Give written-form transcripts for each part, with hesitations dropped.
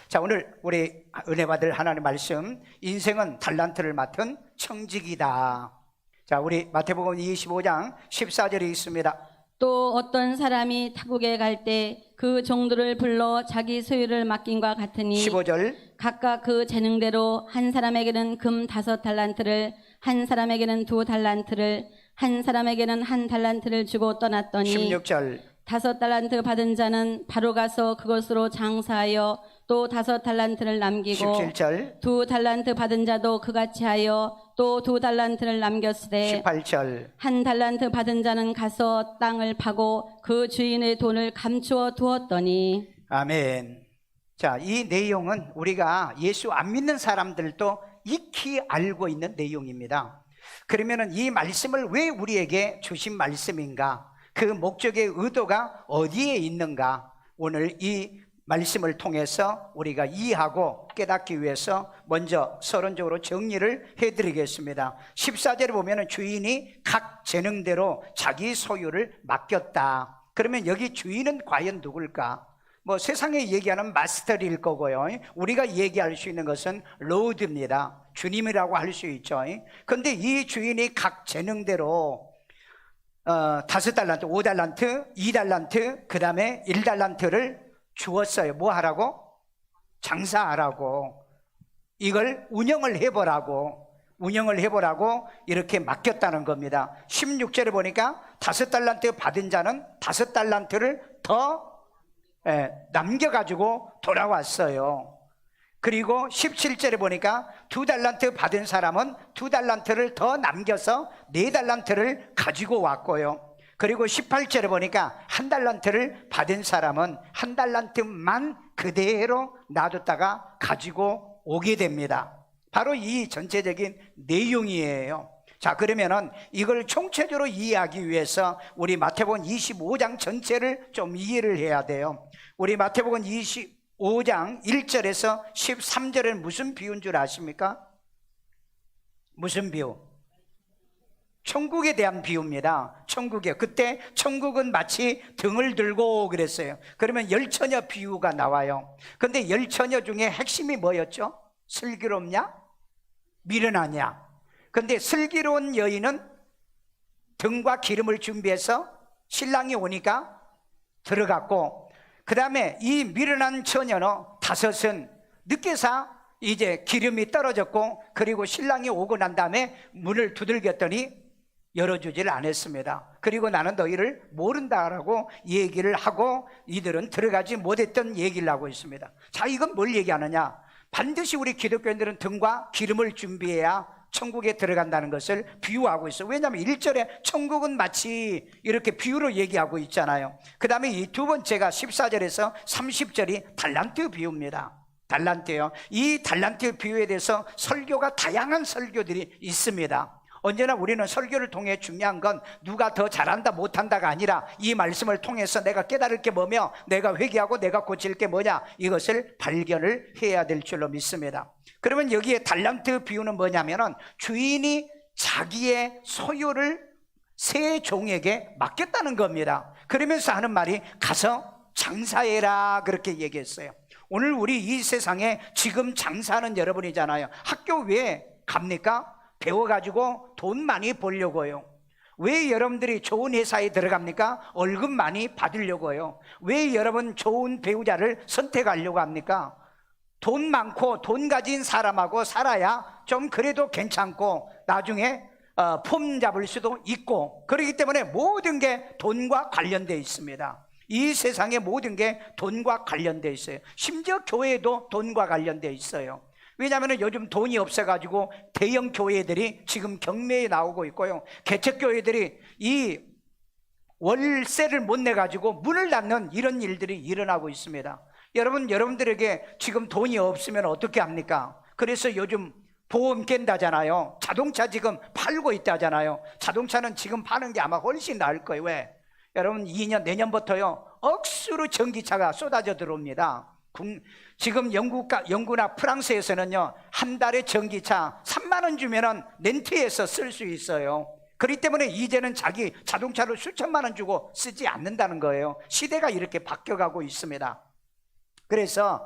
자, 오늘 우리 은혜 받을 하나님의 말씀, 인생은 달란트를 맡은 청직이다. 자, 우리 마태복음 25장 14절에 있습니다. 또 어떤 사람이 타국에 갈 때 그 종들을 불러 자기 소유를 맡긴과 같으니 15절 각각 그 재능대로 한 사람에게는 금 5달란트를, 한 사람에게는 2달란트를, 한 사람에게는 1달란트를 주고 떠났더니 16절 5달란트 받은 자는 바로 가서 그것으로 장사하여 또 5달란트를 남기고 17절 2달란트 받은 자도 그같이 하여 또 2달란트를 남겼으되 18절 1달란트 받은 자는 가서 땅을 파고 그 주인의 돈을 감추어 두었더니. 아멘. 자, 이 내용은 우리가 예수 안 믿는 사람들도 익히 알고 있는 내용입니다. 그러면은 이 말씀을 왜 우리에게 주신 말씀인가? 그 목적의 의도가 어디에 있는가? 오늘 이 말씀을 통해서 우리가 이해하고 깨닫기 위해서 먼저 서론적으로 정리를 해드리겠습니다. 14절에 보면 주인이 각 재능대로 자기 소유를 맡겼다. 그러면 여기 주인은 과연 누굴까? 뭐 세상에 얘기하는 마스터일 거고요. 우리가 얘기할 수 있는 것은 로드입니다. 주님이라고 할 수 있죠. 그런데 이 주인이 각 재능대로 5달란트, 5달란트, 2달란트, 그 다음에 1달란트를 주었어요. 뭐 하라고? 장사하라고. 이걸 운영을 해보라고 이렇게 맡겼다는 겁니다. 16절에 보니까 5달란트 받은 자는 5달란트를 더 남겨가지고 돌아왔어요. 그리고 17절에 보니까 2달란트 받은 사람은 2달란트를 더 남겨서 4달란트를 가지고 왔고요. 그리고 18절에 보니까 1달란트를 받은 사람은 1달란트만 그대로 놔뒀다가 가지고 오게 됩니다. 바로 이 전체적인 내용이에요. 자, 그러면은 이걸 총체적으로 이해하기 위해서 우리 마태복음 25장 전체를 좀 이해를 해야 돼요. 우리 마태복음 25장 1절에서 13절에는 무슨 비유인 줄 아십니까? 무슨 비유? 천국에 대한 비유입니다. 천국에. 그때 천국은 마치 등을 들고 그랬어요. 그러면 열처녀 비유가 나와요. 근데 열처녀 중에 핵심이 뭐였죠? 슬기롭냐? 미련하냐? 근데 슬기로운 여인은 등과 기름을 준비해서 신랑이 오니까 들어갔고, 그 다음에 이 미련한 처녀는 5은 늦게서 이제 기름이 떨어졌고, 그리고 신랑이 오고 난 다음에 문을 두들겼더니 열어주질 않았습니다. 그리고 나는 너희를 모른다라고 얘기를 하고 이들은 들어가지 못했던 얘기를 하고 있습니다. 자, 이건 뭘 얘기하느냐? 반드시 우리 기독교인들은 등과 기름을 준비해야 천국에 들어간다는 것을 비유하고 있어요. 왜냐하면 1절에 천국은 마치 이렇게 비유로 얘기하고 있잖아요. 그 다음에 이 두 번째가 14절에서 30절이 달란트 비유입니다. 달란트요. 이 달란트 비유에 대해서 설교가 다양한 설교들이 있습니다. 언제나 우리는 설교를 통해 중요한 건 누가 더 잘한다 못한다가 아니라 이 말씀을 통해서 내가 깨달을 게 뭐며 내가 회개하고 내가 고칠 게 뭐냐, 이것을 발견을 해야 될 줄로 믿습니다. 그러면 여기에 달란트 비유는 뭐냐면은 주인이 자기의 소유를 세 종에게 맡겼다는 겁니다. 그러면서 하는 말이 가서 장사해라, 그렇게 얘기했어요. 오늘 우리 이 세상에 지금 장사하는 여러분이잖아요. 학교 왜 갑니까? 배워가지고 돈 많이 벌려고요. 왜 여러분들이 좋은 회사에 들어갑니까? 월급 많이 받으려고요. 왜 여러분 좋은 배우자를 선택하려고 합니까? 돈 많고 돈 가진 사람하고 살아야 좀 그래도 괜찮고 나중에 폼 잡을 수도 있고, 그렇기 때문에 모든 게 돈과 관련되어 있습니다. 이 세상의 모든 게 돈과 관련되어 있어요. 심지어 교회도 돈과 관련되어 있어요. 왜냐하면 요즘 돈이 없어가지고 대형 교회들이 지금 경매에 나오고 있고요. 개척교회들이 이 월세를 못 내가지고 문을 닫는 이런 일들이 일어나고 있습니다. 여러분들에게 지금 돈이 없으면 어떻게 합니까? 그래서 요즘 보험 깬다잖아요. 자동차 지금 팔고 있다잖아요. 자동차는 지금 파는 게 아마 훨씬 나을 거예요. 왜? 여러분 내년부터요 억수로 전기차가 쏟아져 들어옵니다. 지금 영국이나 프랑스에서는요 한 달에 전기차 3만 원 주면은 렌트해서 쓸 수 있어요. 그렇기 때문에 이제는 자기 자동차를 수천만 원 주고 쓰지 않는다는 거예요. 시대가 이렇게 바뀌어가고 있습니다. 그래서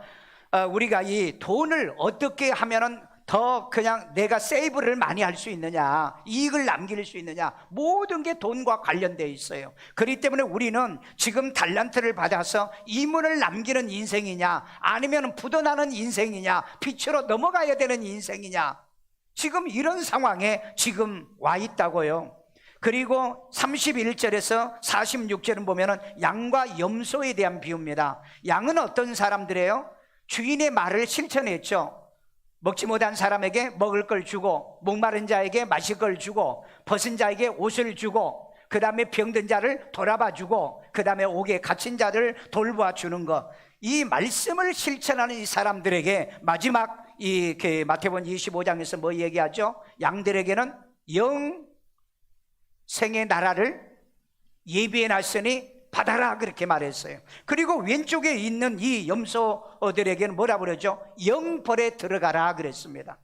우리가 이 돈을 어떻게 하면은 더 그냥 내가 세이브를 많이 할 수 있느냐, 이익을 남길 수 있느냐, 모든 게 돈과 관련되어 있어요. 그렇기 때문에 우리는 지금 달란트를 받아서 이문을 남기는 인생이냐, 아니면 부도나는 인생이냐, 빛으로 넘어가야 되는 인생이냐, 지금 이런 상황에 지금 와 있다고요. 그리고 31절에서 46절은 보면은 양과 염소에 대한 비유입니다. 양은 어떤 사람들이에요? 주인의 말을 실천했죠. 먹지 못한 사람에게 먹을 걸 주고, 목마른 자에게 마실 걸 주고, 벗은 자에게 옷을 주고, 그 다음에 병든 자를 돌아봐 주고, 그 다음에 옥에 갇힌 자를 돌보아 주는 것, 이 말씀을 실천하는 이 사람들에게 마지막 이 마태복음 25장에서 뭐 얘기하죠? 양들에게는 영생의 나라를 예비해 놨으니 받아라, 그렇게 말했어요. 그리고 왼쪽에 있는 이 염소들에게는 뭐라 그러죠? 영벌에 들어가라 그랬습니다.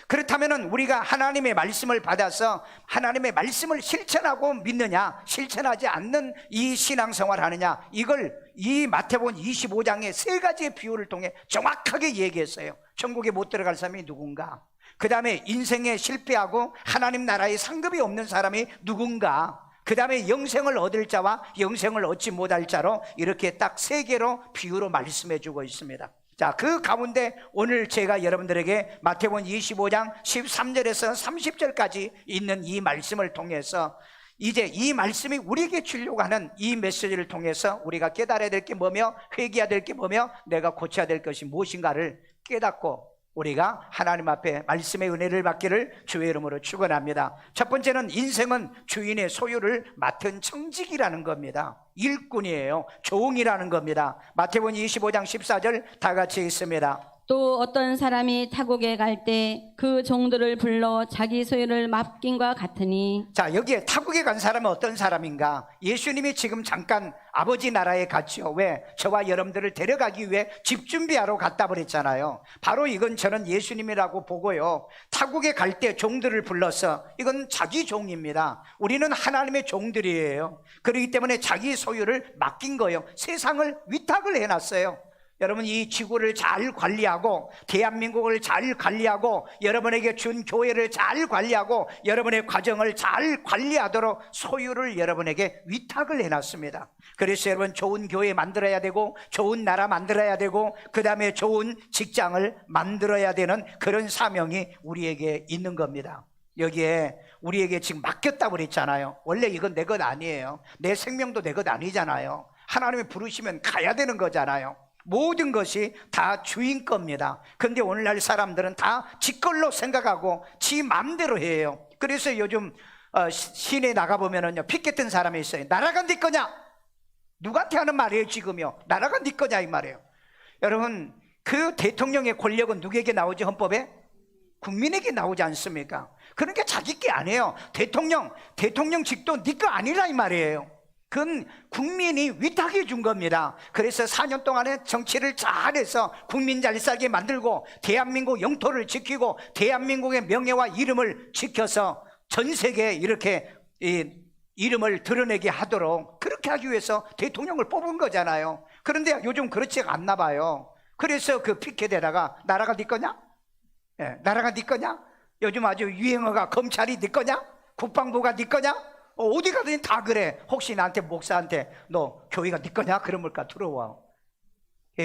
그렇다면 우리가 하나님의 말씀을 받아서 하나님의 말씀을 실천하고 믿느냐, 실천하지 않는 이 신앙생활 하느냐, 이걸 이 마태복음 25장의 세 가지의 비유를 통해 정확하게 얘기했어요. 천국에 못 들어갈 사람이 누군가, 그 다음에 인생에 실패하고 하나님 나라에 상급이 없는 사람이 누군가, 그 다음에 영생을 얻을 자와 영생을 얻지 못할 자로 이렇게 딱 세 개로 비유로 말씀해 주고 있습니다. 자, 그 가운데 오늘 제가 여러분들에게 마태복음 25장 13절에서 30절까지 있는 이 말씀을 통해서 이제 이 말씀이 우리에게 주려고 하는 이 메시지를 통해서 우리가 깨달아야 될 게 뭐며 회개해야 될 게 뭐며 내가 고쳐야 될 것이 무엇인가를 깨닫고 우리가 하나님 앞에 말씀의 은혜를 받기를 주의 이름으로 축원합니다. 첫 번째는 인생은 주인의 소유를 맡은 청직이라는 겁니다. 일꾼이에요. 종이라는 겁니다. 마태복음 25장 14절 다 같이 읽습니다. 또 어떤 사람이 타국에 갈 때 그 종들을 불러 자기 소유를 맡김과 같으니. 자, 여기에 타국에 간 사람은 어떤 사람인가? 예수님이 지금 잠깐 아버지 나라에 갔죠. 왜? 저와 여러분들을 데려가기 위해 집 준비하러 갔다 그랬잖아요. 바로 이건 저는 예수님이라고 보고요. 타국에 갈 때 종들을 불러서, 이건 자기 종입니다. 우리는 하나님의 종들이에요. 그렇기 때문에 자기 소유를 맡긴 거예요. 세상을 위탁을 해놨어요. 여러분, 이 지구를 잘 관리하고 대한민국을 잘 관리하고 여러분에게 준 교회를 잘 관리하고 여러분의 가정을 잘 관리하도록 소유를 여러분에게 위탁을 해놨습니다. 그래서 여러분, 좋은 교회 만들어야 되고 좋은 나라 만들어야 되고 그 다음에 좋은 직장을 만들어야 되는 그런 사명이 우리에게 있는 겁니다. 여기에 우리에게 지금 맡겼다고 그랬잖아요. 원래 이건 내 것 아니에요. 내 생명도 내 것 아니잖아요. 하나님이 부르시면 가야 되는 거잖아요. 모든 것이 다 주인 겁니다. 그런데 오늘날 사람들은 다 지 걸로 생각하고 지 마음대로 해요. 그래서 요즘 시내에 나가보면은요, 피켓 든 사람이 있어요. 나라가 네 거냐? 누구한테 하는 말이에요 지금요? 나라가 네 거냐 이 말이에요. 여러분, 그 대통령의 권력은 누구에게 나오지? 헌법에? 국민에게 나오지 않습니까? 그러니까 자기 게 아니에요. 대통령직도 네 거 아니라 이 말이에요. 그건 국민이 위탁해 준 겁니다. 그래서 4년 동안에 정치를 잘해서 국민 잘 살게 만들고 대한민국 영토를 지키고 대한민국의 명예와 이름을 지켜서 전 세계에 이렇게 이름을 드러내게 하도록, 그렇게 하기 위해서 대통령을 뽑은 거잖아요. 그런데 요즘 그렇지 않나 봐요. 그래서 그 피켓에다가 나라가 네 거냐? 나라가 네 거냐? 요즘 아주 유행어가 검찰이 네 거냐? 국방부가 네 거냐? 어디 가든 다 그래. 혹시 나한테 목사한테 너 교회가 네 거냐? 그러니까 들어와.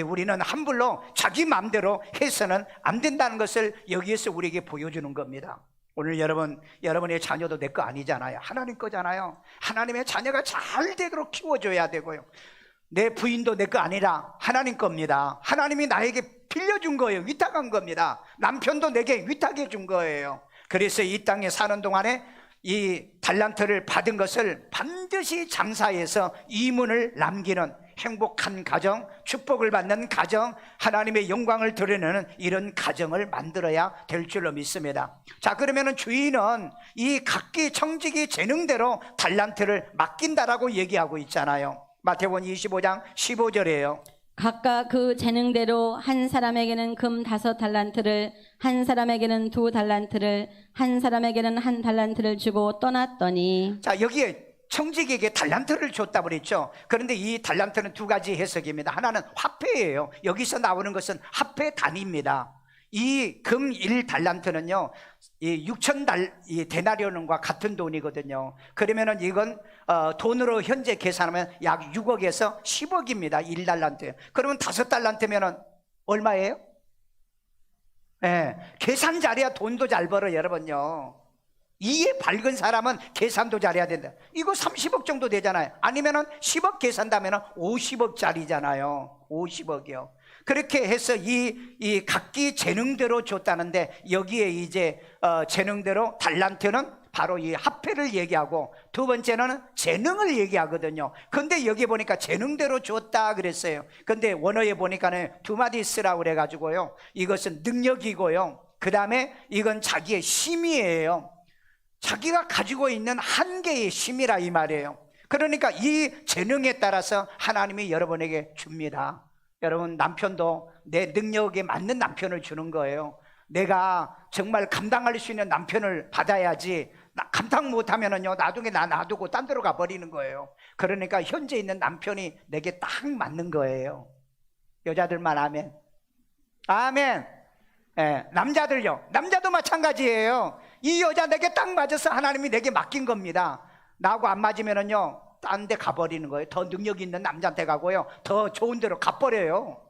우리는 함부로 자기 마음대로 해서는 안 된다는 것을 여기에서 우리에게 보여주는 겁니다. 오늘 여러분의 자녀도 내 거 아니잖아요. 하나님 거잖아요. 하나님의 자녀가 잘 되도록 키워줘야 되고요. 내 부인도 내 거 아니라 하나님 겁니다. 하나님이 나에게 빌려준 거예요. 위탁한 겁니다. 남편도 내게 위탁해 준 거예요. 그래서 이 땅에 사는 동안에 이 달란트를 받은 것을 반드시 장사해서 이문을 남기는 행복한 가정, 축복을 받는 가정, 하나님의 영광을 드러내는 이런 가정을 만들어야 될 줄로 믿습니다. 자, 그러면은 주인은 이 각기 청지기 재능대로 달란트를 맡긴다라고 얘기하고 있잖아요. 마태복음 25장 15절이에요. 각각 그 재능대로 한 사람에게는 금 5달란트를, 한 사람에게는 2달란트를, 한 사람에게는 1달란트를 주고 떠났더니. 자, 여기에 청지기에게 달란트를 줬다 그랬죠. 그런데 이 달란트는 두 가지 해석입니다. 하나는 화폐예요. 여기서 나오는 것은 화폐 단위입니다. 이 금 1달란트는요 이 6천 데나리온과 같은 돈이거든요. 그러면은 이건 돈으로 현재 계산하면 약 6억에서 10억입니다 1달란트. 그러면 5달란트면은 얼마예요? 예, 계산 잘해야 돈도 잘 벌어 여러분요. 이에 밝은 사람은 계산도 잘해야 된다. 이거 30억 정도 되잖아요. 아니면은 10억 계산하면은 50억짜리잖아요 50억이요 그렇게 해서 이 각기 재능대로 줬다는데, 여기에 이제 재능대로 달란트는 바로 이 화폐를 얘기하고, 두 번째는 재능을 얘기하거든요. 근데 여기 보니까 재능대로 줬다 그랬어요. 근데 원어에 보니까는 두마디스라고 그래가지고요, 이것은 능력이고요, 그 다음에 이건 자기의 힘이에요. 자기가 가지고 있는 한계의 힘이라 이 말이에요. 그러니까 이 재능에 따라서 하나님이 여러분에게 줍니다. 여러분, 남편도 내 능력에 맞는 남편을 주는 거예요. 내가 정말 감당할 수 있는 남편을 받아야지, 감당 못하면은요 나중에 나 놔두고 딴 데로 가버리는 거예요. 그러니까 현재 있는 남편이 내게 딱 맞는 거예요. 여자들만 아멘. 아멘. 예, 남자들요, 남자도 마찬가지예요. 이 여자 내게 딱 맞아서 하나님이 내게 맡긴 겁니다. 나하고 안 맞으면은요 딴 데 가버리는 거예요. 더 능력 있는 남자한테 가고요, 더 좋은 데로 가버려요.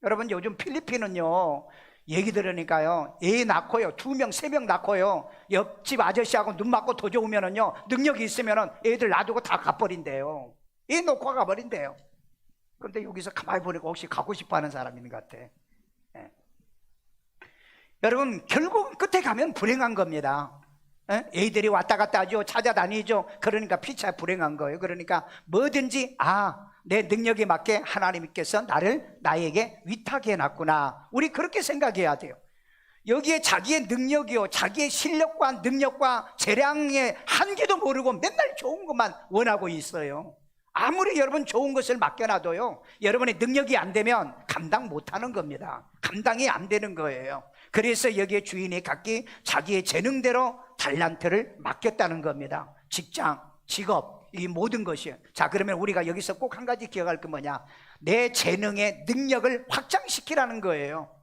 여러분, 요즘 필리핀은요 얘기 들으니까요, 애 낳고요 2명 3명 낳고요, 옆집 아저씨하고 눈 맞고 더 좋으면은요 능력이 있으면은 애들 놔두고 다 가버린대요. 애 놓고 가버린대요. 그런데 여기서 가만히 보니까 혹시 가고 싶어 하는 사람 있는 것 같아. 예. 여러분, 결국 끝에 가면 불행한 겁니다. 애들이 왔다 갔다 하죠, 찾아다니죠. 그러니까 피차 불행한 거예요. 그러니까 뭐든지 내 능력에 맞게 하나님께서 나에게 위탁해 놨구나, 우리 그렇게 생각해야 돼요. 여기에 자기의 능력이요, 자기의 실력과 능력과 재량의 한계도 모르고 맨날 좋은 것만 원하고 있어요. 아무리 여러분 좋은 것을 맡겨놔도요, 여러분의 능력이 안 되면 감당 못하는 겁니다. 감당이 안 되는 거예요. 그래서 여기에 주인이 각기 자기의 재능대로 달란트를 맡겼다는 겁니다. 직장, 직업, 이 모든 것이요. 자, 그러면 우리가 여기서 꼭 한 가지 기억할 게 뭐냐, 내 재능의 능력을 확장시키라는 거예요.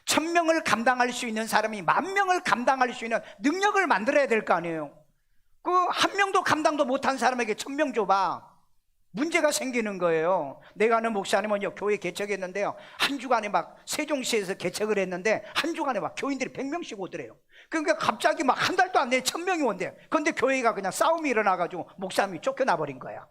1000명을 감당할 수 있는 사람이 10,000명을 감당할 수 있는 능력을 만들어야 될 거 아니에요. 그 한 명도 감당도 못한 사람에게 1000명 줘봐, 문제가 생기는 거예요. 내가 아는 목사님은요 교회 개척했는데요, 한 주간에 막 세종시에서 개척을 했는데 한 주간에 막 교인들이 100명씩 오더래요. 그러니까 갑자기 막 한 달도 안 돼 1000명이 온대요. 그런데 교회가 그냥 싸움이 일어나가지고 목사님이 쫓겨나 버린 거야.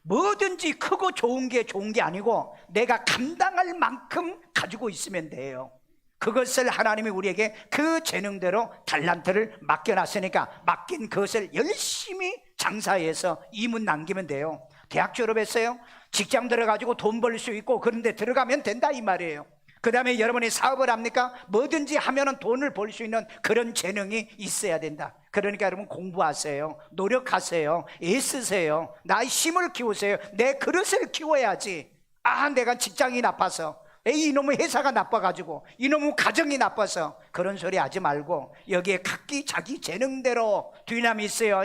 뭐든지 크고 좋은 게 아니고 내가 감당할 만큼 가지고 있으면 돼요. 그것을 하나님이 우리에게 그 재능대로 달란트를 맡겨놨으니까 맡긴 그것을 열심히 장사해서 이문 남기면 돼요. 대학 졸업했어요, 직장 들어가지고 돈 벌 수 있고 그런데 들어가면 된다 이 말이에요. 그 다음에 여러분이 사업을 합니까? 뭐든지 하면은 돈을 벌 수 있는 그런 재능이 있어야 된다. 그러니까 여러분, 공부하세요, 노력하세요, 애쓰세요, 나의 힘을 키우세요. 내 그릇을 키워야지. 내가 직장이 나빠서, 이놈의 회사가 나빠가지고, 이놈의 가정이 나빠서, 그런 소리 하지 말고 여기에 각기 자기 재능대로 뒤남이 있어요.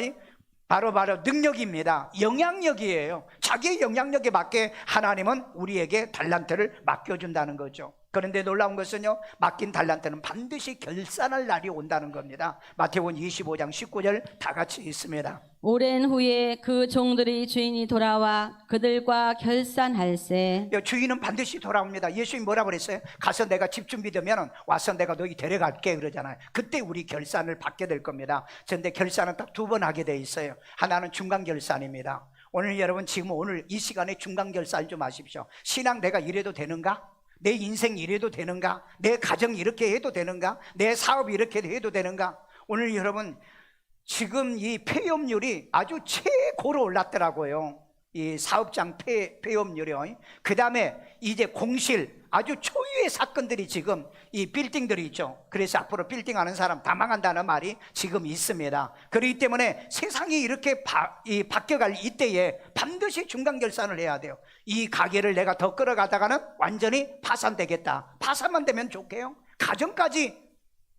바로 능력입니다. 영향력이에요. 자기의 영향력에 맞게 하나님은 우리에게 달란트를 맡겨준다는 거죠. 그런데 놀라운 것은요, 맡긴 달란트는 반드시 결산할 날이 온다는 겁니다. 마태복음 25장 19절 다 같이 있습니다. 오랜 후에 그 종들이 주인이 돌아와 그들과 결산할세. 주인은 반드시 돌아옵니다. 예수님 뭐라 그랬어요? 가서 내가 집 준비되면 와서 내가 너희 데려갈게 그러잖아요. 그때 우리 결산을 받게 될 겁니다. 그런데 결산은 딱 2번 하게 돼 있어요. 하나는 중간 결산입니다. 오늘 여러분, 지금 오늘 이 시간에 중간 결산 좀 하십시오. 신앙 내가 이래도 되는가? 내 인생 이래도 되는가? 내 가정 이렇게 해도 되는가? 내 사업 이렇게 해도 되는가? 오늘 여러분, 지금 이 폐업률이 아주 최고로 올랐더라고요. 이 사업장 폐업률이요. 그 다음에 이제 공실, 아주 초유의 사건들이 지금 이 빌딩들이 있죠. 그래서 앞으로 빌딩 하는 사람 다 망한다는 말이 지금 있습니다. 그렇기 때문에 세상이 이렇게 바뀌어갈 이때에 반드시 중간 결산을 해야 돼요. 이 가게를 내가 더 끌어가다가는 완전히 파산되겠다. 파산만 되면 좋게요. 가정까지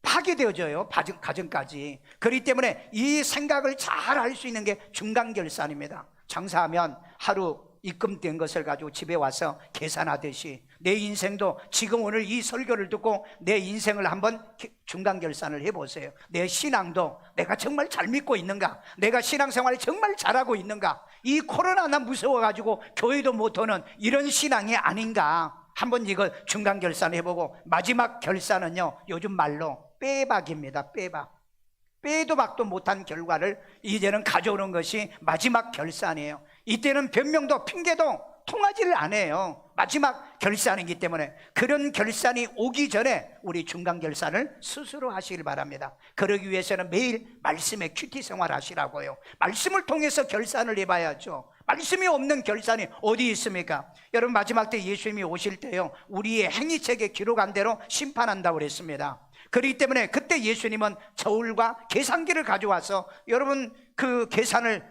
파괴되어져요. 가정까지. 그렇기 때문에 이 생각을 잘 할 수 있는 게 중간결산입니다. 장사하면 하루 입금된 것을 가지고 집에 와서 계산하듯이 내 인생도 지금 오늘 이 설교를 듣고 내 인생을 한번 중간결산을 해보세요. 내 신앙도 내가 정말 잘 믿고 있는가, 내가 신앙생활을 정말 잘하고 있는가, 이 코로나 나 무서워가지고 교회도 못 오는 이런 신앙이 아닌가, 한번 이걸 중간결산해보고, 마지막 결산은요, 요즘 말로 빼박입니다. 빼도 박도 못한 결과를 이제는 가져오는 것이 마지막 결산이에요. 이때는 변명도 핑계도 통하지를 않아요. 마지막 결산이기 때문에 그런 결산이 오기 전에 우리 중간 결산을 스스로 하시길 바랍니다. 그러기 위해서는 매일 말씀의 큐티 생활 하시라고요. 말씀을 통해서 결산을 해봐야죠. 말씀이 없는 결산이 어디 있습니까? 여러분, 마지막 때 예수님이 오실 때요, 우리의 행위책에 기록한 대로 심판한다고 그랬습니다. 그렇기 때문에 그때 예수님은 저울과 계산기를 가져와서 여러분 그 계산을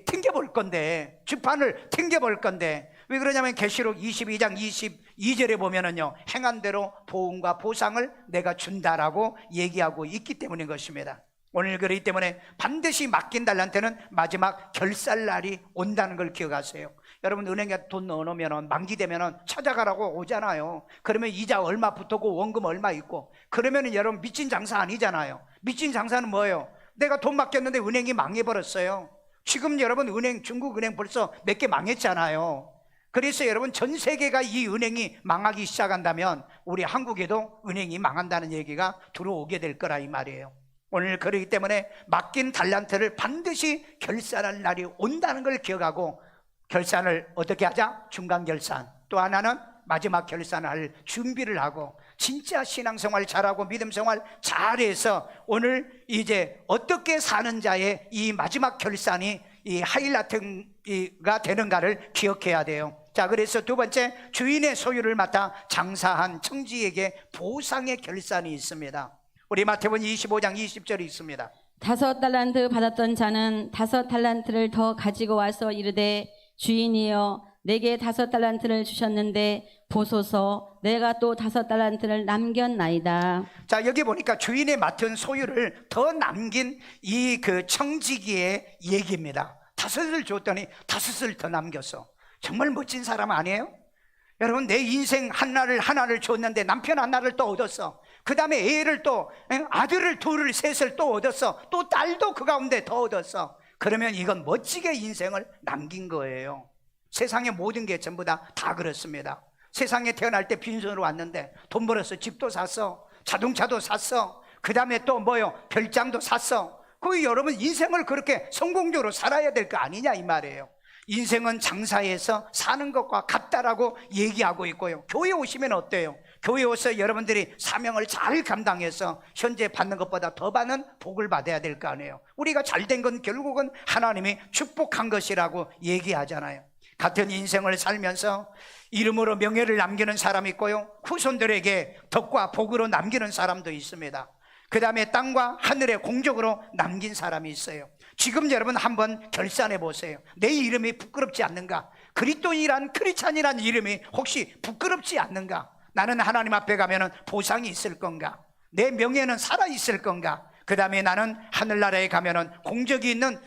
튕겨볼 건데, 주판을 튕겨볼 건데, 왜 그러냐면 계시록 22장 22절에 보면은요, 행한 대로 보응과 보상을 내가 준다라고 얘기하고 있기 때문인 것입니다. 오늘 그렇기 때문에 반드시 맡긴 달란트는 마지막 결산날이 온다는 걸 기억하세요. 여러분, 은행에 돈 넣어놓으면 만기되면 찾아가라고 오잖아요. 그러면 이자 얼마 붙었고 원금 얼마 있고, 그러면 여러분 미친 장사 아니잖아요. 미친 장사는 뭐예요? 내가 돈 맡겼는데 은행이 망해버렸어요. 지금 여러분 은행, 중국 은행 벌써 몇 개 망했잖아요. 그래서 여러분 전 세계가 이 은행이 망하기 시작한다면 우리 한국에도 은행이 망한다는 얘기가 들어오게 될 거라 이 말이에요. 오늘 그러기 때문에 맡긴 달란트를 반드시 결산할 날이 온다는 걸 기억하고, 결산을 어떻게 하자? 중간결산. 또 하나는 마지막 결산을 할 준비를 하고, 진짜 신앙생활 잘하고 믿음생활 잘해서 오늘 이제 어떻게 사는 자의 이 마지막 결산이 이 하이라이트가 되는가를 기억해야 돼요. 자, 그래서 두 번째, 주인의 소유를 맡아 장사한 청지에게 보상의 결산이 있습니다. 우리 마태복음 25장 20절이 있습니다. 5달란트 받았던 자는 5달란트를 더 가지고 와서 이르되, 주인이여, 내게 5달란트를 주셨는데 보소서, 내가 또 5달란트를 남겼나이다. 자, 여기 보니까 주인의 맡은 소유를 더 남긴 이 그 청지기의 얘기입니다. 5을 줬더니 5을 더 남겼어. 정말 멋진 사람 아니에요? 여러분, 내 인생 하나를 줬는데 남편 하나를 또 얻었어. 그 다음에 애를 또, 아들을 둘을 셋을 또 얻었어. 또 딸도 그 가운데 더 얻었어. 그러면 이건 멋지게 인생을 남긴 거예요. 세상의 모든 게 전부 다 그렇습니다. 세상에 태어날 때 빈손으로 왔는데 돈 벌어서 집도 샀어, 자동차도 샀어, 그 다음에 또 뭐요, 별장도 샀어. 그 여러분 인생을 그렇게 성공적으로 살아야 될 거 아니냐 이 말이에요. 인생은 장사해서 사는 것과 같다라고 얘기하고 있고요. 교회 오시면 어때요? 교회 오서 여러분들이 사명을 잘 감당해서 현재 받는 것보다 더 받는 복을 받아야 될 거 아니에요. 우리가 잘된 건 결국은 하나님이 축복한 것이라고 얘기하잖아요. 같은 인생을 살면서 이름으로 명예를 남기는 사람이 있고요, 후손들에게 덕과 복으로 남기는 사람도 있습니다. 그 다음에 땅과 하늘의 공적으로 남긴 사람이 있어요. 지금 여러분 한번 결산해 보세요. 내 이름이 부끄럽지 않는가? 그리스도인이란, 크리스찬이란 이름이 혹시 부끄럽지 않는가? 나는 하나님 앞에 가면은 보상이 있을 건가? 내 명예는 살아있을 건가? 그 다음에 나는 하늘나라에 가면은 공적이 있는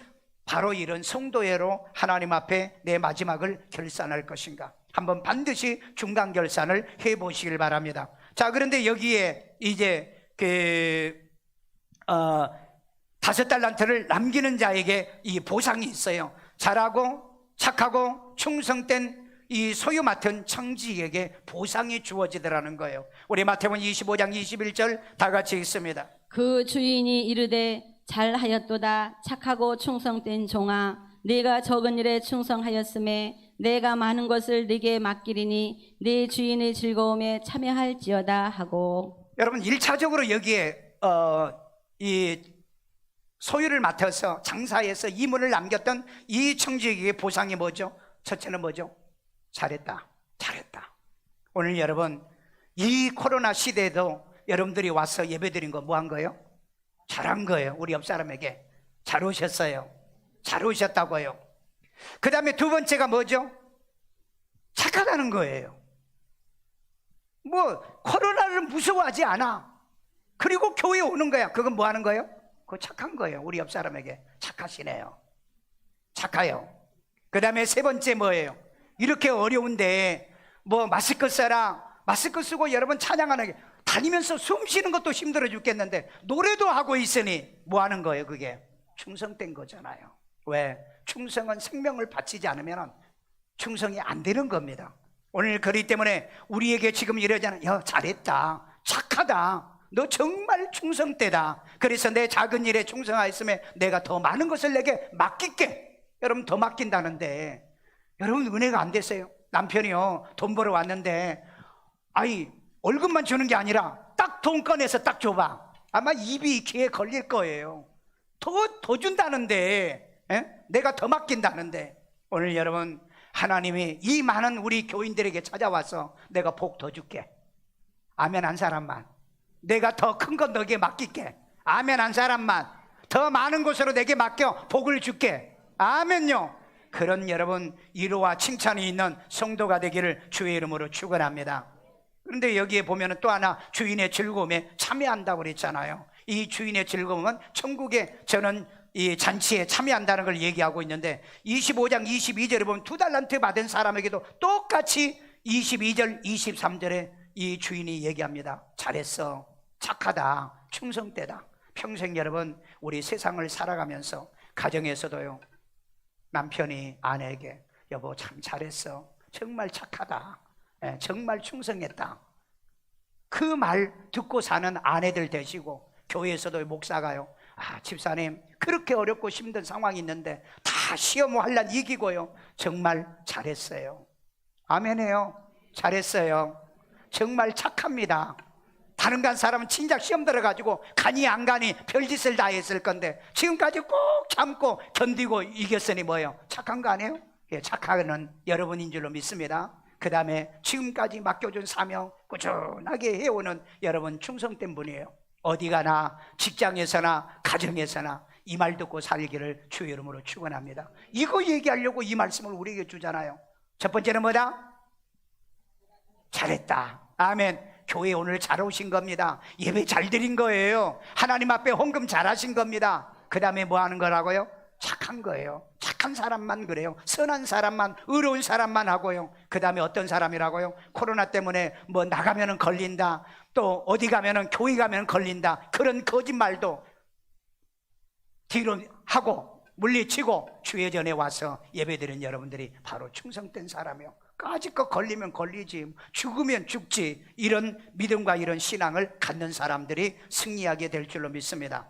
바로 이런 성도회로 하나님 앞에 내 마지막을 결산할 것인가? 한번 반드시 중간 결산을 해 보시길 바랍니다. 자, 그런데 여기에 이제 5달란트를 남기는 자에게 이 보상이 있어요. 잘하고 착하고 충성된 이 소유 맡은 청지에게 보상이 주어지더라는 거예요. 우리 마태복음 25장 21절 다 같이 읽습니다. 그 주인이 이르되, 잘하였도다, 착하고 충성된 종아, 네가 적은 일에 충성하였음에 내가 많은 것을 네게 맡기리니 네 주인의 즐거움에 참여할지어다 하고. 여러분, 1차적으로 여기에 이 소유를 맡아서 장사해서 이문을 남겼던 이 청지에게 보상이 뭐죠? 첫째는 뭐죠? 잘했다. 오늘 여러분, 이 코로나 시대에도 여러분들이 와서 예배드린 거 뭐 한 거예요? 잘한 거예요. 우리 옆 사람에게 잘 오셨어요. 잘 오셨다고요. 그 다음에 두 번째가 뭐죠? 착하다는 거예요. 뭐 코로나를 무서워하지 않아. 그리고 교회에 오는 거야. 그건 뭐 하는 거예요? 그거 착한 거예요. 우리 옆 사람에게 착하시네요. 착해요. 그 다음에 세 번째 뭐예요? 이렇게 어려운데 뭐 마스크 써라, 마스크 쓰고 여러분 찬양하는 게 다니면서 숨 쉬는 것도 힘들어 죽겠는데 노래도 하고 있으니 뭐 하는 거예요? 그게 충성된 거잖아요. 왜? 충성은 생명을 바치지 않으면 충성이 안 되는 겁니다. 오늘 그렇기 때문에 우리에게 지금 이러잖아요. 야, 잘했다, 착하다, 너 정말 충성되다. 그래서 내 작은 일에 충성하였으면 내가 더 많은 것을 내게 맡길게. 여러분 더 맡긴다는데 여러분 은혜가 안 됐어요. 남편이요 돈 벌어 왔는데 아이 월급만 주는 게 아니라 딱 돈 꺼내서 딱 줘봐. 아마 입이 귀에 걸릴 거예요. 더 준다는데, 내가 더 맡긴다는데. 오늘 여러분 하나님이 이 많은 우리 교인들에게 찾아와서 내가 복 더 줄게. 아멘 한 사람만. 내가 더 큰 건 너에게 맡길게. 아멘 한 사람만. 더 많은 곳으로 내게 맡겨 복을 줄게. 아멘요. 그런 여러분 위로와 칭찬이 있는 성도가 되기를 주의 이름으로 축원합니다. 그런데 여기에 보면 또 하나 주인의 즐거움에 참여한다고 그랬잖아요. 이 주인의 즐거움은 천국에 저는 이 잔치에 참여한다는 걸 얘기하고 있는데 25장 22절에 보면 2달란트 받은 사람에게도 똑같이 22절 23절에 이 주인이 얘기합니다. 잘했어, 착하다, 충성되다. 평생 여러분 우리 세상을 살아가면서 가정에서도요 남편이 아내에게 여보 참 잘했어, 정말 착하다, 정말 충성했다. 그 말 듣고 사는 아내들 되시고 교회에서도 목사가요 집사님 그렇게 어렵고 힘든 상황이 있는데 다 시험 환난 이기고요 정말 잘했어요. 아멘해요. 잘했어요. 정말 착합니다. 다른 간 사람은 진작 시험 들어가지고 가니 안 가니 별짓을 다 했을 건데 지금까지 꼭 참고 견디고 이겼으니 뭐예요? 착한 거 아니에요? 예, 착하는 여러분인 줄로 믿습니다. 그 다음에 지금까지 맡겨준 사명 꾸준하게 해오는 여러분 충성된 분이에요. 어디 가나 직장에서나 가정에서나 이 말 듣고 살기를 주의 이름으로 축원합니다. 이거 얘기하려고 이 말씀을 우리에게 주잖아요. 첫 번째는 뭐다? 잘했다. 아멘. 교회 오늘 잘 오신 겁니다. 예배 잘 드린 거예요. 하나님 앞에 헌금 잘 하신 겁니다. 그 다음에 뭐 하는 거라고요? 착한 거예요. 착한 사람만 그래요. 선한 사람만, 의로운 사람만 하고요. 그 다음에 어떤 사람이라고요? 코로나 때문에 뭐 나가면은 걸린다, 또 어디 가면은 교회 가면 걸린다, 그런 거짓말도 뒤로 하고 물리치고 주의 전에 와서 예배드린 여러분들이 바로 충성된 사람이요. 까짓거 걸리면 걸리지, 죽으면 죽지. 이런 믿음과 이런 신앙을 갖는 사람들이 승리하게 될 줄로 믿습니다.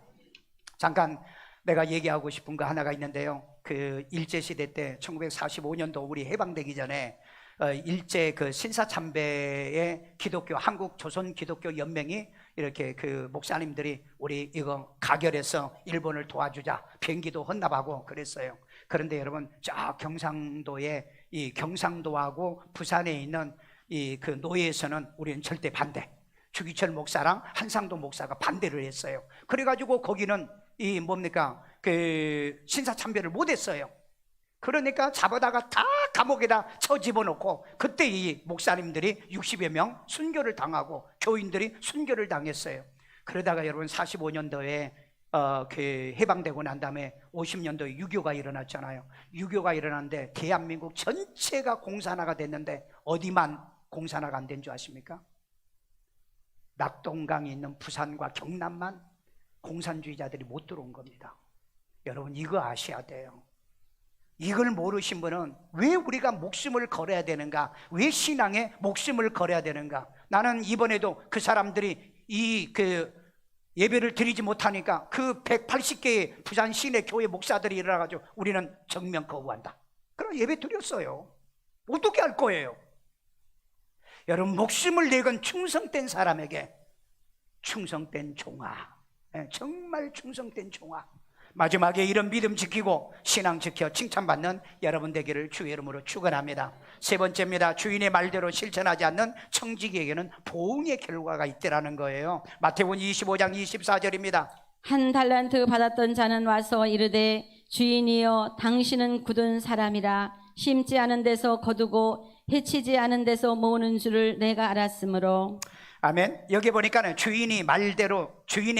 잠깐 내가 얘기하고 싶은 거 하나가 있는데요. 그 일제시대 때 1945년도 우리 해방되기 전에 일제 그 신사참배의 기독교 한국 조선 기독교 연맹이 이렇게 그 목사님들이 우리 이거 가결해서 일본을 도와주자 비행기도 헌납하고 그랬어요. 그런데 여러분 저 경상도에 이 경상도하고 부산에 있는 이 그 노예에서는 우리는 절대 반대. 주기철 목사랑 한상도 목사가 반대를 했어요. 그래가지고 거기는 이 뭡니까 그 신사참배를 못했어요. 그러니까 잡아다가 다 감옥에다 쳐 집어넣고 그때 이 목사님들이 60여 명 순교를 당하고 교인들이 순교를 당했어요. 그러다가 여러분 45년도에 그 해방되고 난 다음에 50년도에 유교가 일어났잖아요. 유교가 일어났는데 대한민국 전체가 공산화가 됐는데 어디만 공산화가 안 된 줄 아십니까? 낙동강이 있는 부산과 경남만 공산주의자들이 못 들어온 겁니다. 여러분 이거 아셔야 돼요. 이걸 모르신 분은 왜 우리가 목숨을 걸어야 되는가, 왜 신앙에 목숨을 걸어야 되는가. 나는 이번에도 그 사람들이 이 그 예배를 드리지 못하니까 그 180개의 부산 시내 교회 목사들이 일어나가지고 우리는 정면 거부한다. 그럼 예배 드렸어요. 어떻게 할 거예요? 여러분 목숨을 내건 충성된 사람에게 충성된 종아, 정말 충성된 종아, 마지막에 이런 믿음 지키고 신앙 지켜 칭찬받는 여러분 되기를 주의 이름으로 축원합니다. 세 번째입니다. 주인의 말대로 실천하지 않는 청지기에게는 보응의 결과가 있더라는 거예요. 마태복음 25장 24절입니다. 한 달란트 받았던 자는 와서 이르되 주인이여 당신은 굳은 사람이라 심지 않은 데서 거두고 해치지 않은 데서 모으는 줄을 내가 알았으므로. 아멘. 여기 보니까는 주인의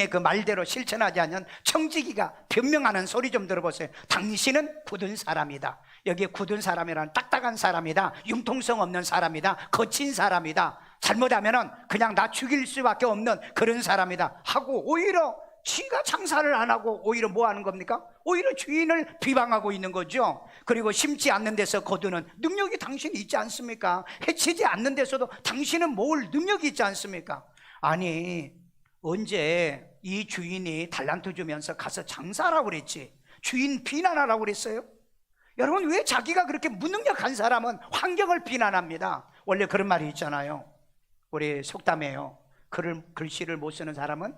그 말대로 실천하지 않는 청지기가 변명하는 소리 좀 들어보세요. 당신은 굳은 사람이다. 여기에 굳은 사람이란 딱딱한 사람이다, 융통성 없는 사람이다, 거친 사람이다, 잘못하면은 그냥 나 죽일 수밖에 없는 그런 사람이다 하고, 오히려 지가 장사를 안 하고 오히려 뭐 하는 겁니까? 오히려 주인을 비방하고 있는 거죠. 그리고 심지 않는 데서 거두는 능력이 당신이 있지 않습니까? 해치지 않는 데서도 당신은 모을 능력이 있지 않습니까? 아니, 언제 이 주인이 달란트 주면서 가서 장사하라고 그랬지 주인 비난하라고 그랬어요? 여러분, 왜 자기가 그렇게 무능력한 사람은 환경을 비난합니다. 원래 그런 말이 있잖아요. 우리 속담에요. 글씨를 못 쓰는 사람은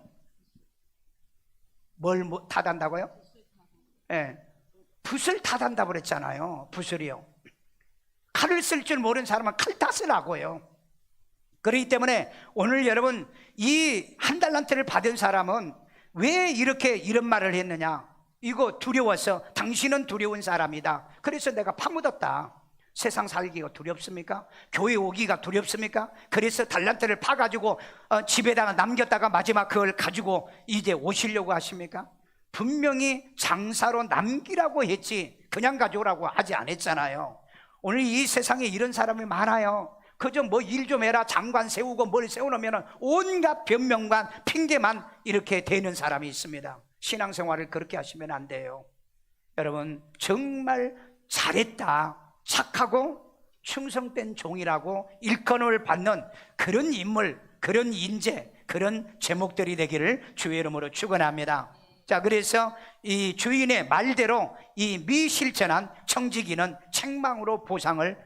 뭘 탓한다고요? 예, 붓을 탓한다고 그랬잖아요. 붓을이요. 칼을 쓸 줄 모르는 사람은 칼 탓을 하고요. 그렇기 때문에 오늘 여러분, 이 한 달란트를 받은 사람은 왜 이런 말을 했느냐? 이거 두려워서, 당신은 두려운 사람이다. 그래서 내가 파묻었다. 세상 살기가 두렵습니까? 교회 오기가 두렵습니까? 그래서 달란트를 파가지고 집에다가 남겼다가 마지막 그걸 가지고 이제 오시려고 하십니까? 분명히 장사로 남기라고 했지 그냥 가져오라고 하지 않았잖아요. 오늘 이 세상에 이런 사람이 많아요. 그저 뭐 일 좀 해라, 장관 세우고 뭘 세워놓으면 온갖 변명만, 핑계만 이렇게 되는 사람이 있습니다. 신앙생활을 그렇게 하시면 안 돼요. 여러분, 정말 잘했다, 착하고 충성된 종이라고 일컬음을 받는 그런 인물, 그런 인재, 그런 제목들이 되기를 주의 이름으로 축원합니다. 자, 그래서 이 주인의 말대로 이 미실천한 청지기는 책망으로 보응을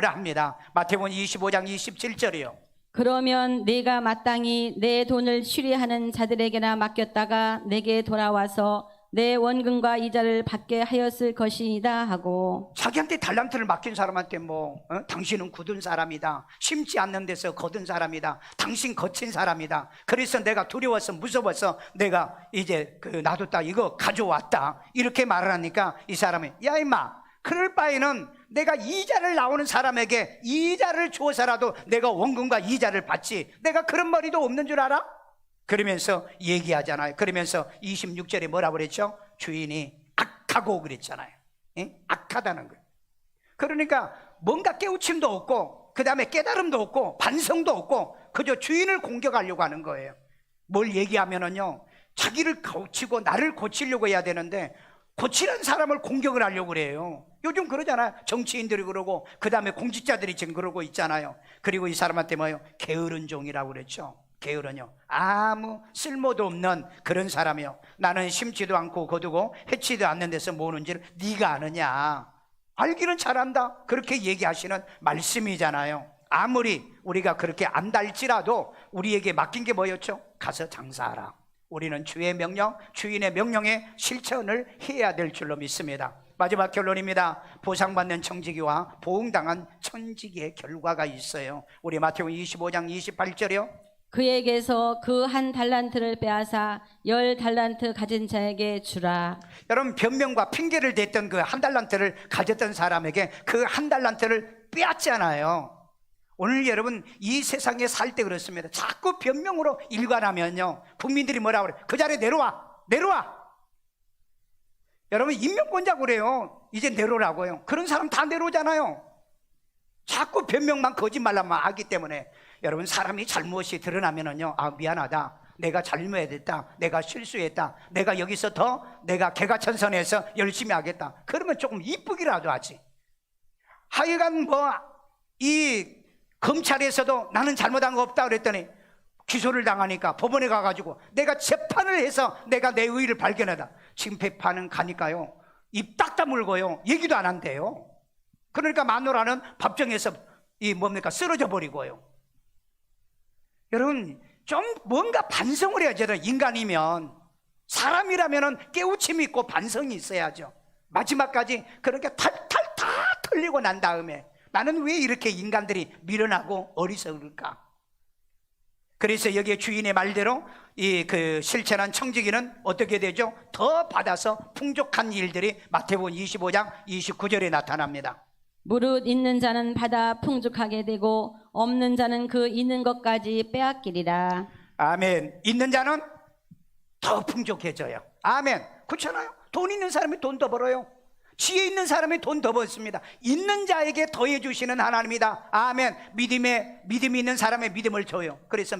합니다. 마태복음 25장 27절이요. 그러면 내가 마땅히 내 돈을 취리하는 자들에게나 맡겼다가 내게 돌아와서 내 원금과 이자를 받게 하였을 것이다 하고, 자기한테 달란트를 맡긴 사람한테 당신은 굳은 사람이다, 심지 않는 데서 거둔 사람이다, 당신 거친 사람이다, 그래서 내가 두려워서 무서워서 내가 이제 놔뒀다, 이거 가져왔다, 이렇게 말을 하니까 이 사람이, 야 임마, 그럴 바에는 내가 이자를 나오는 사람에게 이자를 주어서라도 내가 원금과 이자를 받지, 내가 그런 머리도 없는 줄 알아? 그러면서 얘기하잖아요. 그러면서 26절에 뭐라고 그랬죠? 주인이 악하고 그랬잖아요. 예? 악하다는 거예요. 그러니까 뭔가 깨우침도 없고, 그 다음에 깨달음도 없고, 반성도 없고, 그저 주인을 공격하려고 하는 거예요. 뭘 얘기하면은요, 자기를 고치고 나를 고치려고 해야 되는데 고치는 사람을 공격을 하려고 그래요. 요즘 그러잖아요. 정치인들이 그러고, 그 다음에 공직자들이 지금 그러고 있잖아요. 그리고 이 사람한테 뭐예요? 게으른 종이라고 그랬죠. 게으르요, 아무 쓸모도 없는 그런 사람이요. 나는 심지도 않고 거두고 해치도 않는 데서 모으는지를 네가 아느냐? 알기는 잘한다, 그렇게 얘기하시는 말씀이잖아요. 아무리 우리가 그렇게 안달지라도 우리에게 맡긴 게 뭐였죠? 가서 장사하라. 우리는 주의 명령, 주인의 명령에 실천을 해야 될 줄로 믿습니다. 마지막 결론입니다. 보상받는 청지기와 보응당한 청지기의 결과가 있어요. 우리 마태복음 25장 28절이요. 그에게서 그 한 달란트를 빼앗아 10달란트 가진 자에게 주라. 여러분, 변명과 핑계를 댔던 그 한 달란트를 가졌던 사람에게 그 한 달란트를 빼앗잖아요. 오늘 여러분, 이 세상에 살 때 그렇습니다. 자꾸 변명으로 일관하면요, 국민들이 뭐라고 그래요? 그 자리에 내려와. 여러분, 임명권자고 그래요. 이제 내려오라고요. 그런 사람 다 내려오잖아요. 자꾸 변명만, 거짓말만 하기 때문에. 여러분, 사람이 잘못이 드러나면은요, 아, 미안하다, 내가 잘못했다, 내가 실수했다, 내가 여기서 내가 개가천선해서 열심히 하겠다, 그러면 조금 이쁘기라도 하지. 하여간 이 검찰에서도 나는 잘못한 거 없다 그랬더니 기소를 당하니까 법원에 가가지고 내가 재판을 해서 내가 내 의의를 발견하다, 지금 재판은 가니까요, 입 딱 다물고요, 얘기도 안 한대요. 그러니까 마누라는 법정에서 쓰러져 버리고요. 여러분, 좀 뭔가 반성을 해야죠. 인간이면, 사람이라면 깨우침이 있고 반성이 있어야죠. 마지막까지 그렇게 탈탈 다 털리고 난 다음에 나는 왜 이렇게 인간들이 미련하고 어리석을까? 그래서 여기에 주인의 말대로 그 실천한 청지기는 어떻게 되죠? 더 받아서 풍족한 일들이 마태복음 25장 29절에 나타납니다. 무릇 있는 자는 받아 풍족하게 되고 없는 자는 그 있는 것까지 빼앗기리라. 아멘. 있는 자는 더 풍족해져요. 아멘. 그렇잖아요. 돈 있는 사람이 돈 더 벌어요. 지혜 있는 사람이 돈 더 벌습니다. 있는 자에게 더해 주시는 하나님이다. 아멘. 믿음이 있는 사람의 믿음을 줘요. 그래서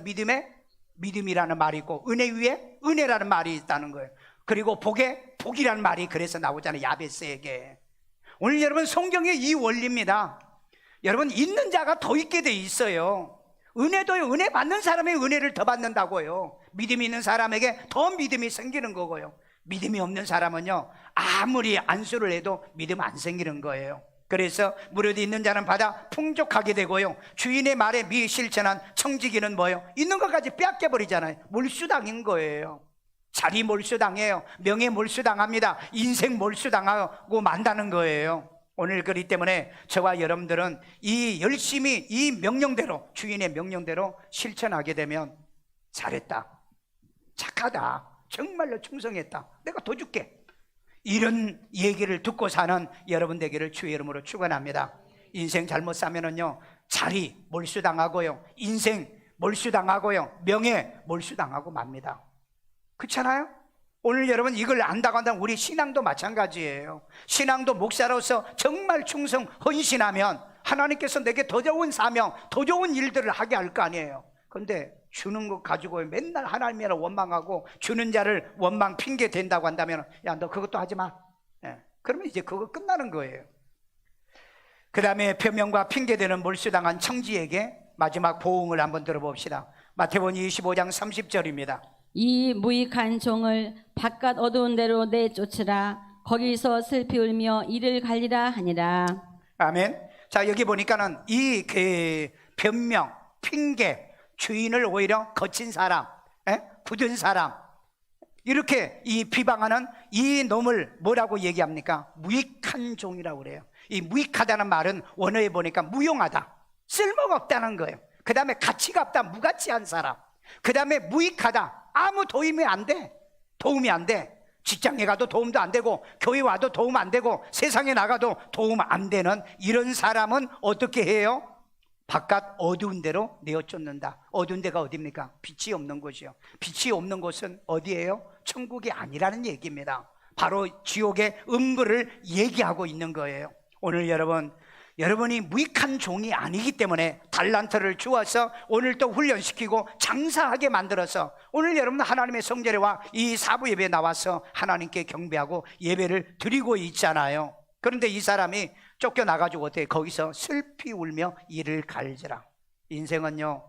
믿음이라는 말이 있고, 은혜 위에 은혜라는 말이 있다는 거예요. 그리고 복에 복이라는 말이 그래서 나오잖아요. 야베스에게. 오늘 여러분 성경의 이 원리입니다. 여러분 있는 자가 더 있게 돼 있어요. 은혜도요, 은혜 받는 사람의 은혜를 더 받는다고요. 믿음이 있는 사람에게 더 믿음이 생기는 거고요. 믿음이 없는 사람은요, 아무리 안수를 해도 믿음 안 생기는 거예요. 그래서 무릇 있는 자는 받아 풍족하게 되고요, 주인의 말에 미실천한 청지기는 뭐예요? 있는 것까지 빼앗겨버리잖아요. 몰수당인 거예요. 자리 몰수당해요. 명예 몰수당합니다. 인생 몰수당하고 만다는 거예요. 오늘 그렇기 때문에 저와 여러분들은 열심히 이 명령대로, 주인의 명령대로 실천하게 되면 잘했다, 착하다, 정말로 충성했다, 내가 더 줄게, 이런 얘기를 듣고 사는 여러분 되기를 주의 이름으로 축원합니다. 인생 잘못 사면은요, 자리 몰수당하고요, 인생 몰수당하고요, 명예 몰수당하고 맙니다. 그렇잖아요? 오늘 여러분 이걸 안다고 한다면 우리 신앙도 마찬가지예요. 신앙도 목사로서 정말 충성 헌신하면 하나님께서 내게 더 좋은 사명, 더 좋은 일들을 하게 할 거 아니에요. 그런데 주는 것 가지고 맨날 하나님이라 원망하고 주는 자를 원망 핑계 댄다고 한다면, 야, 너 그것도 하지 마. 그러면 이제 그거 끝나는 거예요. 그 다음에 변명과 핑계대는 몰수당한 청지에게 마지막 보응을 한번 들어봅시다. 마태복음 25장 30절입니다. 이 무익한 종을 바깥 어두운 데로 내쫓으라. 거기서 슬피 울며 이를 갈리라 하니라. 아멘. 자, 여기 보니까는 이 변명, 핑계, 주인을 오히려 거친 사람, 굳은 사람, 이렇게 이 비방하는 이 놈을 뭐라고 얘기합니까? 무익한 종이라고 그래요. 이 무익하다는 말은 원어에 보니까 무용하다, 쓸모가 없다는 거예요. 그 다음에 가치가 없다, 무가치한 사람. 그 다음에 무익하다, 아무 도움이 안 돼. 도움이 안 돼. 직장에 가도 도움도 안 되고, 교회 와도 도움 안 되고, 세상에 나가도 도움 안 되는 이런 사람은 어떻게 해요? 바깥 어두운 데로 내어쫓는다. 어두운 데가 어디입니까? 빛이 없는 곳이요. 빛이 없는 곳은 어디예요? 천국이 아니라는 얘기입니다. 바로 지옥의 음부를 얘기하고 있는 거예요. 오늘 여러분이 무익한 종이 아니기 때문에 달란트를 주어서 오늘 또 훈련시키고 장사하게 만들어서 오늘 여러분 하나님의 성전에와 이 사부 예배에 나와서 하나님께 경배하고 예배를 드리고 있잖아요. 그런데 이 사람이 쫓겨나가지고 어떻게 거기서 슬피 울며 이를 갈지라. 인생은요,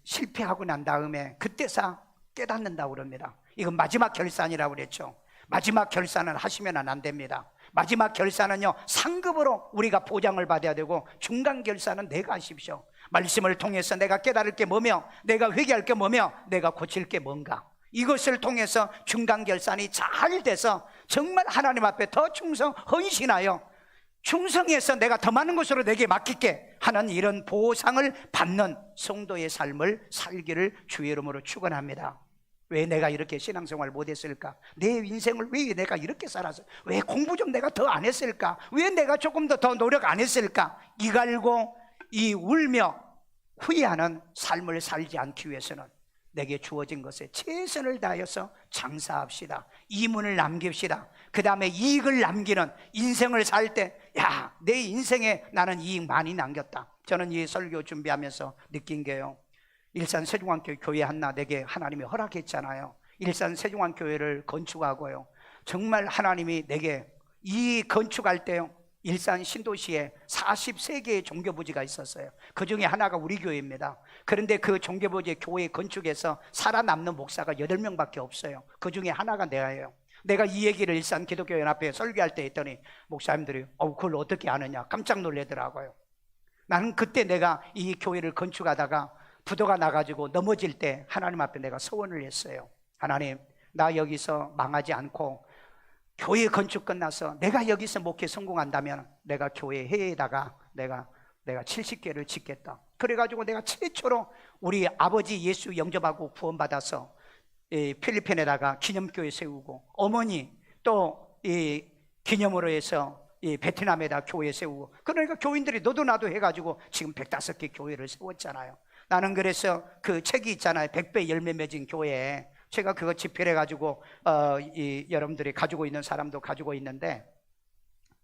실패하고 난 다음에 그때서 깨닫는다고 그럽니다. 이건 마지막 결산이라고 그랬죠. 마지막 결산은 하시면 안 됩니다. 마지막 결산은요, 상급으로 우리가 보장을 받아야 되고, 중간 결산은 내가 하십시오. 말씀을 통해서 내가 깨달을 게 뭐며, 내가 회개할 게 뭐며, 내가 고칠 게 뭔가, 이것을 통해서 중간 결산이 잘 돼서 정말 하나님 앞에 더 충성 헌신하여 충성해서 내가 더 많은 것으로 내게 맡길게 하는 이런 보상을 받는 성도의 삶을 살기를 주의 이름으로 축원합니다. 왜 내가 이렇게 신앙생활 못했을까? 내 인생을 왜 내가 이렇게 살았어? 왜 공부 좀 내가 더 안 했을까? 왜 내가 조금 더 노력 안 했을까? 이 갈고 이 울며 후회하는 삶을 살지 않기 위해서는 내게 주어진 것에 최선을 다해서 장사합시다. 이문을 남깁시다. 그 다음에 이익을 남기는 인생을 살 때, 야, 내 인생에 나는 이익 많이 남겼다. 저는 이 설교 준비하면서 느낀 게요, 일산 세종안교회 교회 하나 내게 하나님이 허락했잖아요. 일산 세종안교회를 건축하고요, 정말 하나님이 내게 이 건축할 때요, 일산 신도시에 43개의 종교부지가 있었어요. 그 중에 하나가 우리 교회입니다. 그런데 그 종교부지 교회 건축에서 살아남는 목사가 8명밖에 없어요. 그 중에 하나가 내가예요. 내가 이 얘기를 일산 기독교회 앞에 설교할 때 했더니 목사님들이 그걸 어떻게 아느냐 깜짝 놀라더라고요. 나는 그때 내가 이 교회를 건축하다가 부도가 나가지고 넘어질 때 하나님 앞에 내가 소원을 했어요. 하나님, 나 여기서 망하지 않고 교회 건축 끝나서 내가 여기서 목회 성공한다면 내가 교회 해에다가 내가 70개를 짓겠다. 그래가지고 내가 최초로 우리 아버지 예수 영접하고 구원받아서 필리핀에다가 기념교회 세우고, 어머니 또 이 기념으로 해서 이 베트남에다 교회 세우고, 그러니까 교인들이 너도 나도 해가지고 지금 105개 교회를 세웠잖아요. 나는 그래서 그 책이 있잖아요. 100배 열매 맺은 교회. 제가 그거 집필해가지고 여러분들이 가지고 있는 사람도 가지고 있는데,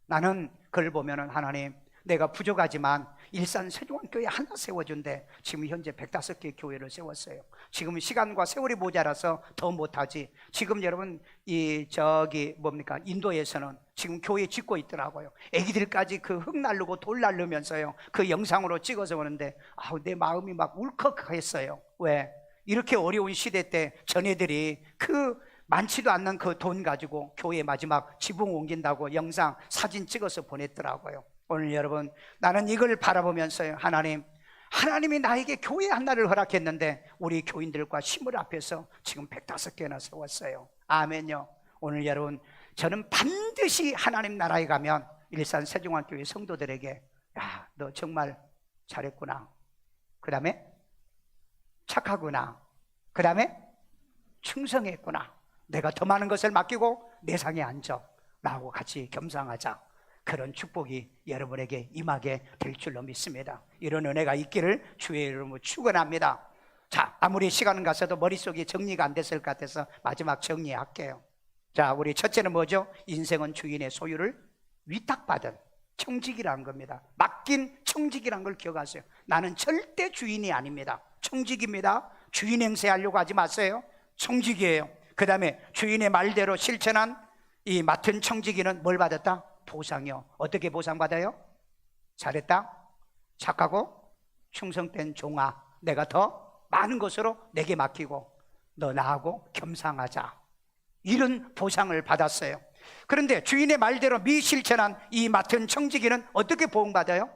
나는 그걸 보면은 하나님, 내가 부족하지만 일산 세종안교회 하나 세워준대. 지금 현재 105개 교회를 세웠어요. 지금 시간과 세월이 모자라서 더 못하지. 지금 여러분 인도에서는 지금 교회 짓고 있더라고요. 애기들까지 그 흙 날르고 돌 날르면서요, 그 영상으로 찍어서 오는데 내 마음이 막 울컥했어요. 왜? 이렇게 어려운 시대 때 전애들이 그 많지도 않는 그 돈 가지고 교회 마지막 지붕 옮긴다고 영상 사진 찍어서 보냈더라고요. 오늘 여러분, 나는 이걸 바라보면서요, 하나님이 나에게 교회 하나를 허락했는데 우리 교인들과 심을 앞에서 지금 105개나 세웠어요. 아멘요. 오늘 여러분, 저는 반드시 하나님 나라에 가면 일산 세종안교회 성도들에게, 야, 너 정말 잘했구나, 그 다음에 착하구나, 그 다음에 충성했구나, 내가 더 많은 것을 맡기고 내 상에 앉아 라고 같이 겸상하자, 그런 축복이 여러분에게 임하게 될 줄로 믿습니다. 이런 은혜가 있기를 주의 이름으로 축원합니다. 자, 아무리 시간은 가서도 머릿속이 정리가 안 됐을 것 같아서 마지막 정리할게요. 자, 우리 첫째는 뭐죠? 인생은 주인의 소유를 위탁받은 청직이라는 겁니다. 맡긴 청직이라는 걸 기억하세요. 나는 절대 주인이 아닙니다. 청직입니다. 주인 행세하려고 하지 마세요. 청직이에요. 그 다음에 주인의 말대로 실천한 이 맡은 청지기는 뭘 받았다? 보상이요. 어떻게 보상받아요? 잘했다, 착하고 충성된 종아, 내가 더 많은 것으로 내게 맡기고 너 나하고 겸상하자, 이런 보상을 받았어요. 그런데 주인의 말대로 미실천한 이 맡은 청지기는 어떻게 보응받아요?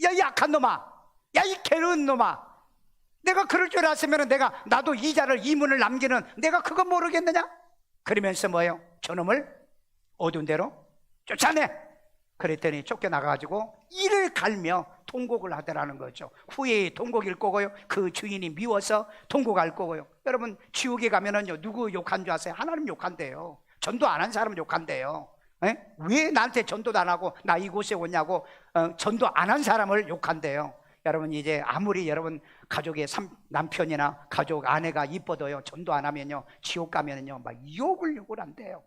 야, 이 약한 놈아, 야, 이 게으른 놈아, 내가 그럴 줄 알았으면 나도 이자를 이문을 남기는, 내가 그거 모르겠느냐? 그러면서 뭐예요? 저놈을 어두운 데로 쫓아내. 그랬더니 쫓겨나가지고 이를 갈며 통곡을 하더라는 거죠. 후에 통곡일 거고요, 그 주인이 미워서 통곡할 거고요. 여러분, 지옥에 가면은요, 누구 욕한 줄 아세요? 하나님 욕한대요. 전도 안 한 사람 욕한대요. 왜 나한테 전도도 안 하고 나 이곳에 오냐고 전도 안 한 사람을 욕한대요. 여러분, 이제 아무리 여러분 가족의 남편이나 가족 아내가 이뻐도요, 전도 안 하면요, 지옥 가면은요 막 욕을 한대요.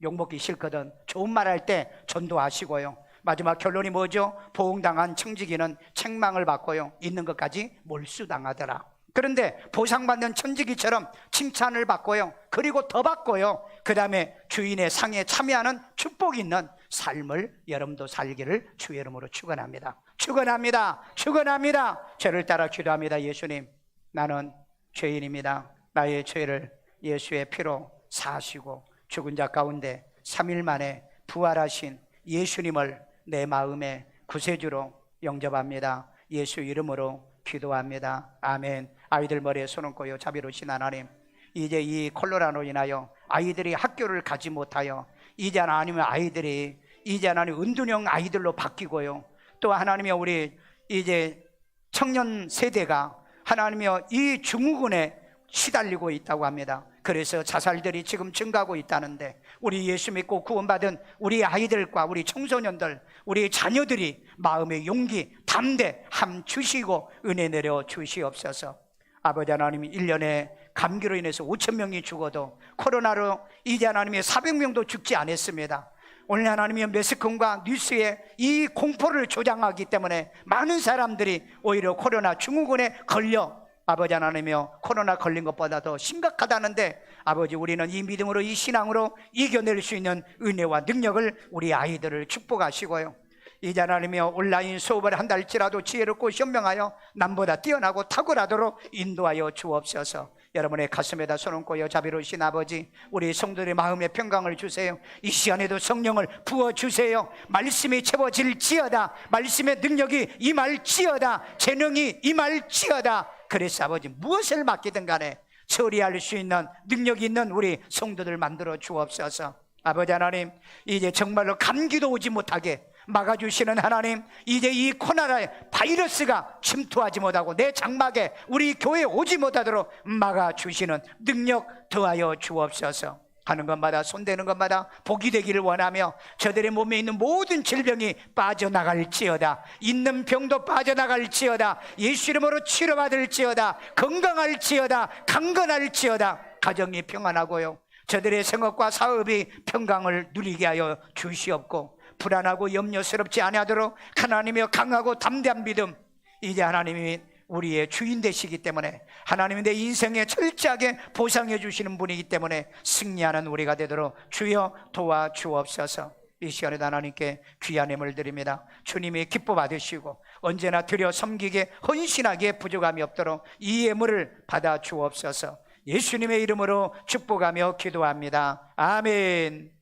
욕먹기 싫거든. 좋은 말 할 때 전도하시고요. 마지막 결론이 뭐죠? 보응당한 청지기는 책망을 받고요, 있는 것까지 몰수당하더라. 그런데 보상받는 청지기처럼 칭찬을 받고요, 그리고 더 받고요, 그 다음에 주인의 상에 참여하는 축복 있는 삶을 여러분도 살기를 주의 이름으로 축원합니다. 축원합니다. 축원합니다. 죄를 따라 기도합니다. 예수님, 나는 죄인입니다. 나의 죄를 예수의 피로 사하시고 죽은 자 가운데 3일 만에 부활하신 예수님을 내 마음의 구세주로 영접합니다. 예수 이름으로 기도합니다. 아멘. 아이들 머리에 손 얹고요, 자비로우신 하나님, 이제 이 콜로나로 인하여 아이들이 학교를 가지 못하여 이제 하나님의 아이들이 이제 하나님 은둔형 아이들로 바뀌고요, 또 하나님이여 우리 이제 청년 세대가 하나님이여 이 증후군에 시달리고 있다고 합니다. 그래서 자살들이 지금 증가하고 있다는데, 우리 예수 믿고 구원받은 우리 아이들과 우리 청소년들, 우리 자녀들이 마음의 용기, 담대함 주시고 은혜 내려 주시옵소서. 아버지 하나님이 1년에 감기로 인해서 5,000명이 죽어도 코로나로 이제 하나님의 400명도 죽지 않았습니다. 오늘 하나님의 매스컴과 뉴스에 이 공포를 조장하기 때문에 많은 사람들이 오히려 코로나 증후군에 걸려 아버지 하나님이여 코로나 걸린 것보다 더 심각하다는데, 아버지 우리는 이 믿음으로, 이 신앙으로 이겨낼 수 있는 은혜와 능력을 우리 아이들을 축복하시고요, 이제 하나님이여 온라인 수업을 한달치라도 지혜롭고 현명하여 남보다 뛰어나고 탁월하도록 인도하여 주옵소서. 여러분의 가슴에다 손 얹고요, 자비로우신 아버지, 우리 성도들의 마음의 평강을 주세요. 이 시간에도 성령을 부어주세요. 말씀이 채워질지어다, 말씀의 능력이 임할지어다, 재능이 임할지어다. 그래서 아버지 무엇을 맡기든 간에 처리할 수 있는 능력이 있는 우리 성도들 만들어 주옵소서. 아버지 하나님, 이제 정말로 감기도 오지 못하게 막아주시는 하나님, 이제 이 코로나의 바이러스가 침투하지 못하고 내 장막에 우리 교회에 오지 못하도록 막아주시는 능력 더하여 주옵소서. 가는 것마다 손대는 것마다 복이 되기를 원하며 저들의 몸에 있는 모든 질병이 빠져나갈지어다. 있는 병도 빠져나갈지어다. 예수 이름으로 치료받을지어다. 건강할지어다. 강건할지어다. 가정이 평안하고요, 저들의 생업과 사업이 평강을 누리게 하여 주시옵고, 불안하고 염려스럽지 아니하도록 하나님의 강하고 담대한 믿음, 이제 하나님이 우리의 주인 되시기 때문에, 하나님이 내 인생에 철저하게 보상해 주시는 분이기 때문에 승리하는 우리가 되도록 주여 도와주옵소서. 이 시간에 하나님께 귀한 힘을 드립니다. 주님이 기뻐 받으시고 언제나 드려 섬기게 헌신하기에 부족함이 없도록 이 예물을 받아 주옵소서. 예수님의 이름으로 축복하며 기도합니다. 아멘.